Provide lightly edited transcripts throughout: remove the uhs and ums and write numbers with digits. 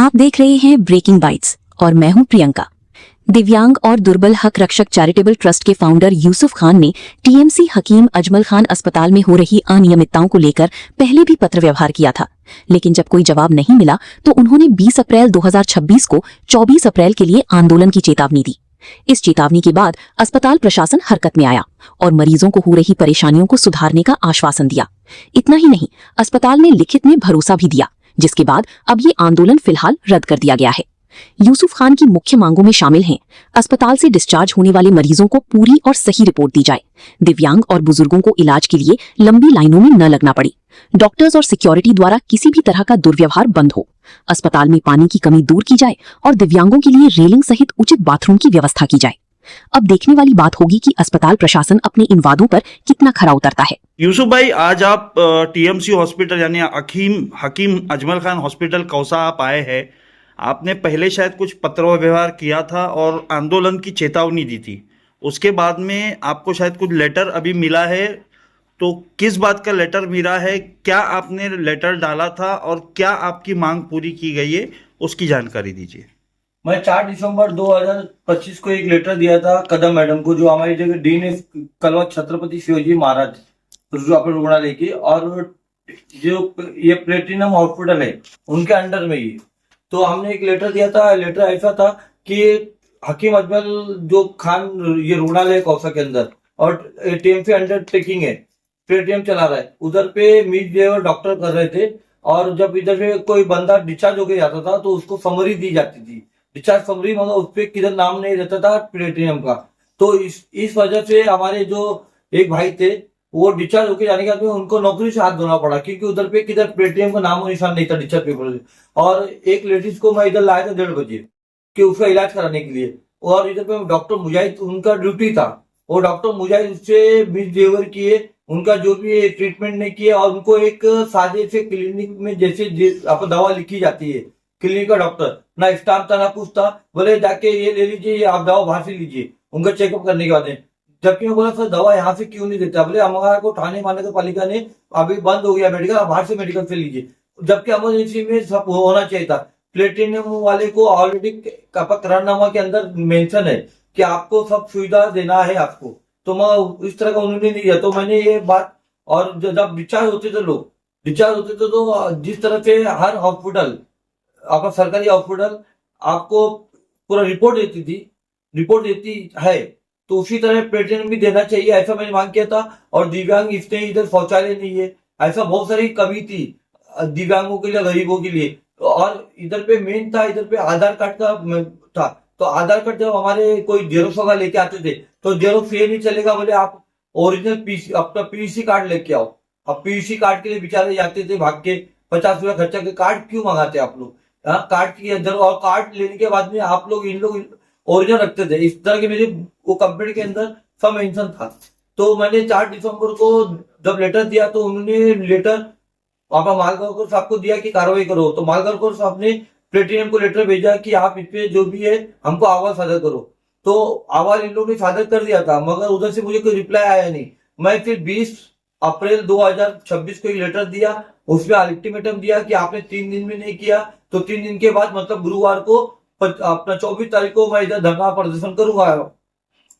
आप देख रहे हैं ब्रेकिंग बाइट्स और मैं हूं प्रियंका। दिव्यांग और दुर्बल हक रक्षक चैरिटेबल ट्रस्ट के फाउंडर यूसुफ खान ने टीएमसी हकीम अजमल खान अस्पताल में हो रही अनियमितताओं को लेकर पहले भी पत्र व्यवहार किया था, लेकिन जब कोई जवाब नहीं मिला तो उन्होंने 20 अप्रैल 2026 को 24 अप्रैल के लिए आंदोलन की चेतावनी दी। इस चेतावनी के बाद अस्पताल प्रशासन हरकत में आया और मरीजों को हो रही परेशानियों को सुधारने का आश्वासन दिया। इतना ही नहीं, अस्पताल ने लिखित में भरोसा भी दिया, जिसके बाद अब ये आंदोलन फिलहाल रद्द कर दिया गया है। यूसुफ खान की मुख्य मांगों में शामिल हैं अस्पताल से डिस्चार्ज होने वाले मरीजों को पूरी और सही रिपोर्ट दी जाए, दिव्यांग और बुजुर्गों को इलाज के लिए लंबी लाइनों में न लगना पड़े, डॉक्टर्स और सिक्योरिटी द्वारा किसी भी तरह का दुर्व्यवहार बंद हो, अस्पताल में पानी की कमी दूर की जाए और दिव्यांगों के लिए रेलिंग सहित उचित बाथरूम की व्यवस्था की जाए। अब देखने वाली बात होगी कि अस्पताल प्रशासन अपने इन वादों पर कितना खरा उतरता है। यूसुफ भाई, आज आप टीएमसी हॉस्पिटल यानी हकीम अजमल खान हॉस्पिटल कौसा आप आए हैं। आपने पहले शायद कुछ पत्र व्यवहार किया था और आंदोलन की चेतावनी दी थी। उसके बाद में आपको शायद कुछ लेटर अभी मिला है, तो किस बात का लेटर मिला है, क्या आपने लेटर डाला था और क्या आपकी मांग पूरी की गई है, उसकी जानकारी दीजिए। मैं 4 दिसंबर 2025 को एक लेटर दिया था कदम मैडम को, जो हमारी जगह डीन है कलवा छत्रपति शिवाजी महाराज रुग्णालय की, और जो ये प्लेटिनम हॉस्पिटल है उनके अंडर में ही। तो हमने एक लेटर दिया था। लेटर ऐसा था कि हकीम अजमल जो खान ये रुग्णालय कौसा के अंदर और टीएमसी अंडरटेकिंग है, प्लेटिनम चला रहा है, उधर पे मीट डॉक्टर कर रहे थे। और जब इधर पे कोई बंदा डिस्चार्ज होकर जाता था तो उसको समरी दी जाती थी, डिस्चार्ज समरी, मगर उस पर किधर नाम नहीं रहता था प्लेटिनम का। तो इस वजह से हमारे जो एक भाई थे वो डिस्चार्ज होकर जाने के बाद में उनको नौकरी से हाथ धोना पड़ा, क्योंकि उधर पे किधर प्लेटिनम का नाम और निशान नहीं था डिस्चार्ज पेपर से। और एक लेडीज को मैं इधर लाया था 1:30 बजे कि उसका इलाज कराने के लिए, और इधर पे डॉक्टर मुजाहिद उनका ड्यूटी था, वो डॉक्टर मुजाहिद उससे मिसबिहेवियर किए, उनका जो भी ट्रीटमेंट नहीं किया, और उनको एक सादे से क्लिनिक में जैसे आपको दवा लिखी जाती है, क्लिनिक का डॉक्टर ना स्टाफ था ना कुछ था, बोले जाके ये ले लीजिए, ये आप दवा बाहर से लीजिए उनका चेकअप करने के बाद में। जबकि मैं बोला सर दवा यहाँ से क्यों नहीं देता, बोले हमारा को थाने महानगर पालिका ने अभी बंद हो गया मेडिकल, आप बाहर से मेडिकल से लीजिए। जबकि इमरजेंसी में सब होना चाहिए था। प्लेटिनम वाले को ऑलरेडी करारनामा के अंदर मेंशन है कि आपको सब सुविधा देना है आपको, तो मैं इस तरह का उन्होंने नहीं दिया। तो मैंने ये बात, और जब डिस्चार्ज होते थे लोग, डिस्चार्ज होते थे तो जिस तरह से हर हॉस्पिटल आपका सरकारी हॉस्पिटल आपको पूरा रिपोर्ट देती है, तो उसी तरह प्लेटिनम भी देना चाहिए, ऐसा मैंने मांग किया था। और दिव्यांग इसने इधर शौचालय नहीं है, ऐसा बहुत सारी कमी थी दिव्यांगों के लिए, गरीबों के लिए। और इधर पे मेन था, इधर पे आधार कार्ड का था। तो आधार कार्ड जब हमारे कोई जेरोक्स वगैरह लेके आते थे तो जेरोक्स ये नहीं चलेगा, बोले आप ओरिजिनल पीसी अपना पीयूसी कार्ड लेके आओ। अब पीयूसी कार्ड के लिए बेचारे जाते थे भाग के, 50 रुपया खर्चा के कार्ड क्यों मंगाते आप लोग, कार्ड की अंदर, और कार्ड लेने के बाद में आप लोग इन लोग ओरिजिनल रखते थे। इस तरह के मेरे वो कंप्लेंट के अंदर सब मेंशन था। तो मैंने 4 दिसंबर को जब लेटर दिया तो उन्होंने लेटर वहां मालगांव साहब को दिया कि कार्रवाई करो। तो मालगांव साहब ने प्लेटिनम को लेटर भेजा कि आप इस पे जो भी है हमको आवाज सादर करो। तो आवाज इन लोगों ने सादर कर दिया था, मगर उधर से मुझे कोई रिप्लाई आया नहीं। मैं फिर 20 अप्रैल 2026 को एक लेटर दिया, उसमें अल्टीमेटम दिया कि आपने 3 दिन में नहीं किया तो 3 दिन के बाद मतलब गुरुवार को अपना 24 तारीख को मैं इधर धरना प्रदर्शन करूंगा।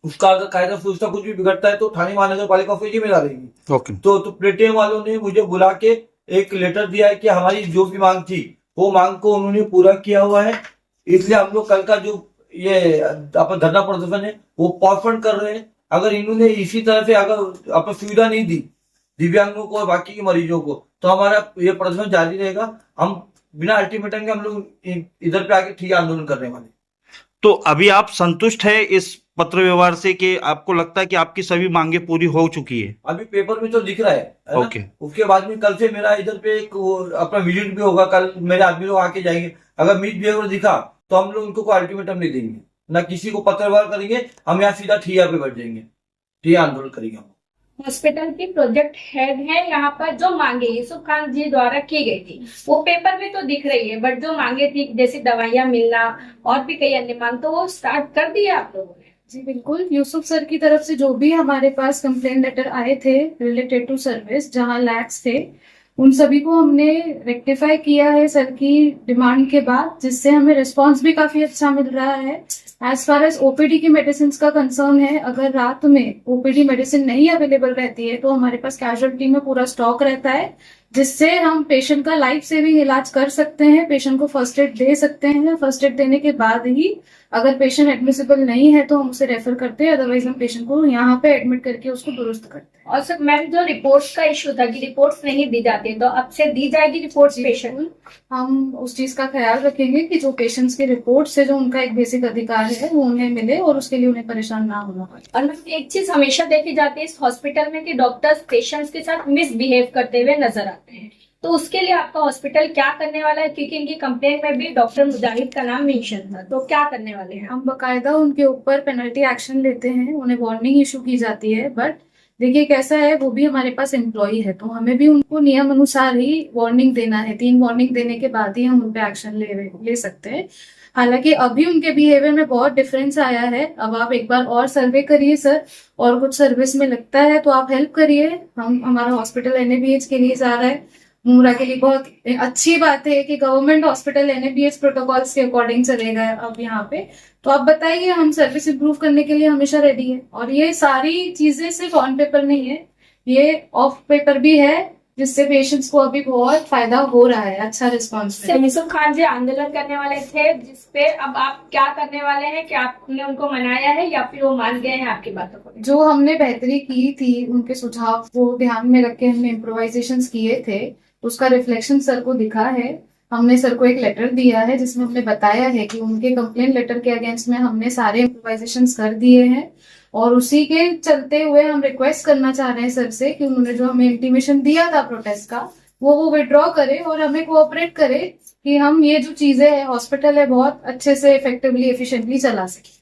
उसका अगर कायदा सुव्यवस्था कुछ भी बिगड़ता है तो थाने महानगर पालिका ऑफिस में रहेगी। ओके। तो प्लेटिनम वालों ने मुझे बुला के एक लेटर दिया है कि हमारी जो भी मांग थी वो मांग को उन्होंने पूरा किया हुआ है। इसलिए हम लोग कल का जो ये अपना धरना प्रदर्शन है वो पॉस्टपोन कर रहे हैं। अगर इन्होंने इसी तरह से अगर अपना सुविधा नहीं दी दिव्यांगों को और बाकी के मरीजों को, तो हमारा ये प्रदर्शन जारी रहेगा। हम बिना अल्टीमेटम के हम लोग इधर पे आके ठीक आंदोलन करने वाले। तो अभी आप संतुष्ट है इस पत्र व्यवहार से कि आपको लगता है कि आपकी सभी मांगे पूरी हो चुकी है? अभी पेपर में तो दिख रहा है ओके। उसके बाद में कल से मेरा इधर पे एक अपना विजिट भी होगा, कल मेरे आदमी लोग आके जाएंगे। अगर मिस बिहेवियर दिखा तो हम लोग उनको अल्टीमेटम नहीं देंगे, ना किसी को पत्र व्यवहार करेंगे, हम यहाँ सीधा ठिया पे बैठ जाएंगे, ठिया आंदोलन करेंगे हम। हॉस्पिटल की प्रोजेक्ट हेड है, यहाँ पर जो मांगे यूसुफ खान जी द्वारा की गई थी वो पेपर में तो दिख रही है, बट जो मांगे थी जैसे दवाइयाँ मिलना और भी कई अन्य मांग, तो वो स्टार्ट कर दिया आप लोगों ने? जी बिल्कुल, यूसुफ सर की तरफ से जो भी हमारे पास कंप्लेंट लेटर आए थे रिलेटेड टू सर्विस, जहाँ लैक्स थे, उन सभी को हमने रेक्टिफाई किया है सर की डिमांड के बाद, जिससे हमें रिस्पांस भी काफी अच्छा मिल रहा है। एज फार एज ओपीडी की मेडिसिन का कंसर्न है, अगर रात में ओपीडी मेडिसिन नहीं अवेलेबल रहती है तो हमारे पास कैजुअलिटी में पूरा स्टॉक रहता है, जिससे हम पेशेंट का लाइफ सेविंग इलाज कर सकते हैं, पेशेंट को फर्स्ट एड दे सकते हैं। फर्स्ट एड देने के बाद ही अगर पेशेंट एडमिसिबल नहीं है तो हम उसे रेफर करते हैं, अदरवाइज हम पेशेंट को यहाँ पे एडमिट करके उसको दुरुस्त करते हैं। और सर मैम, जो रिपोर्ट्स का इशू था कि रिपोर्ट्स नहीं दी जाती, तो अब से दी जाएगी रिपोर्ट्स पेशेंट? हम उस चीज का ख्याल रखेंगे कि जो पेशेंट्स की रिपोर्ट से जो उनका एक बेसिक अधिकार है वो उन्हें मिले और उसके लिए उन्हें परेशान ना होना पड़े। और मैम, एक चीज हमेशा देखी जाती है इस हॉस्पिटल में कि डॉक्टर्स पेशेंट्स के साथ मिसबिहेव करते हुए नजर आते हैं, तो उसके लिए आपका हॉस्पिटल क्या करने वाला है? क्योंकि इनकी कंप्लेन में भी डॉक्टर मुजाहिद का नाम मेंशन था, तो क्या करने वाले हैं? हम बकायदा उनके ऊपर पेनल्टी एक्शन लेते हैं, उन्हें वार्निंग इशू की जाती है। बट देखिए कैसा है, वो भी हमारे पास एम्प्लॉय है, तो हमें भी उनको नियम अनुसार ही वार्निंग देना है। 3 वार्निंग देने के बाद ही हम उन पे एक्शन ले सकते हैं। हालांकि अभी उनके बिहेवियर में बहुत डिफरेंस आया है। अब आप एक बार और सर्वे करिए सर, और कुछ सर्विस में लगता है तो आप हेल्प करिए। हमारा हॉस्पिटल एनएबीएच के लिए जा रहा है, मुमरा के लिए बहुत अच्छी बात है कि गवर्नमेंट हॉस्पिटल एनएबीएच प्रोटोकॉल्स के अकॉर्डिंग चलेगा अब यहाँ पे। तो आप बताइए, हम सर्विस इंप्रूव करने के लिए हमेशा रेडी है। और ये सारी चीजें सिर्फ ऑन पेपर नहीं है, ये ऑफ पेपर भी है, जिससे पेशेंट्स को अभी बहुत फायदा हो रहा है, अच्छा रिस्पॉन्स सर यूसुफ खान जी आंदोलन करने वाले थे, जिसपे अब आप क्या करने वाले हैं? क्या आपने उनको मनाया है या फिर वो मान गए हैं आपकी बातों को? जो हमने बेहतरी की थी, उनके सुझाव को ध्यान में रख के हमने इम्प्रोवाइजेशंस किए थे, उसका रिफ्लेक्शन सर को दिखा है। हमने सर को एक लेटर दिया है जिसमें हमने बताया है कि उनके कंप्लेन लेटर के अगेंस्ट में हमने सारे इम्प्रोवाइजेशंस कर दिए हैं, और उसी के चलते हुए हम रिक्वेस्ट करना चाह रहे हैं सर से कि उन्होंने जो हमें इंटीमेशन दिया था प्रोटेस्ट का, वो विड्रॉ करे और हमें कोऑपरेट करे कि हम ये जो चीजें है, हॉस्पिटल है, बहुत अच्छे से इफेक्टिवली एफिशिएंटली चला सके।